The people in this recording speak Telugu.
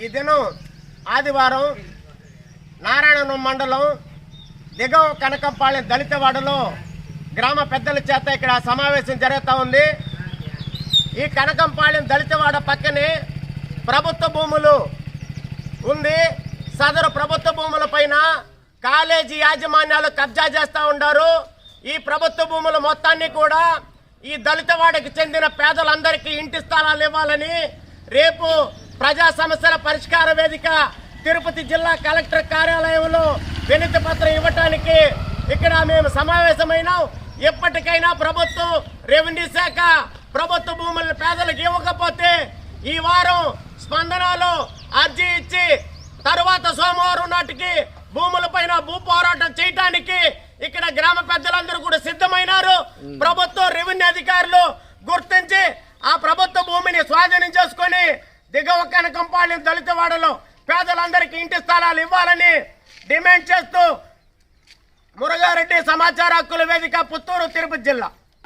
ఈ దినం ఆదివారం నారాయణవరం మండలం దిగవ కనకంపాలెం దళితవాడలో గ్రామ పెద్దల చేత ఇక్కడ సమావేశం జరుగుతూ ఉంది. ఈ కనకంపాలెం దళితవాడ పక్కనే ప్రభుత్వ భూములు ఉంది. సదరు ప్రభుత్వ భూముల పైన కాలేజీ యాజమాన్యాలు కబ్జా చేస్తూ ఉన్నారు. ఈ ప్రభుత్వ భూముల మొత్తాన్ని కూడా ఈ దళితవాడకి చెందిన పేదలందరికీ ఇంటి స్థలాలు ఇవ్వాలని రేపు ప్రజా సమస్యల పరిష్కార వేదిక తిరుపతి జిల్లా కలెక్టర్ కార్యాలయంలో వినతి పత్రం ఇవ్వటానికి ఇక్కడ మేము సమావేశమైనాం. ఎప్పటికైనా ప్రభుత్వం రెవెన్యూ శాఖ ప్రభుత్వ భూములను పేదలకు ఇవ్వకపోతే ఈ వారం స్పందనలో అర్జీ ఇచ్చి తరువాత సోమవారం నాటికి భూములపైన భూ పోరాటం చేయటానికి ఇక్కడ గ్రామ పెద్దలందరూ కూడా సిద్ధమైనారు. ప్రభుత్వం రెవెన్యూ అధికారులు గుర్తించి ఆ ప్రభుత్వ భూమిని స్వాధీనం చేసుకొని దిగవ కనకంపాలెం దళితవాడలో పేదలందరికీ ఇంటి స్థలాలు ఇవ్వాలని డిమాండ్ చేస్తూ మురగారెడ్డి సమాచార హక్కుల వేదిక పుత్తూరు తిరుపతి జిల్లా.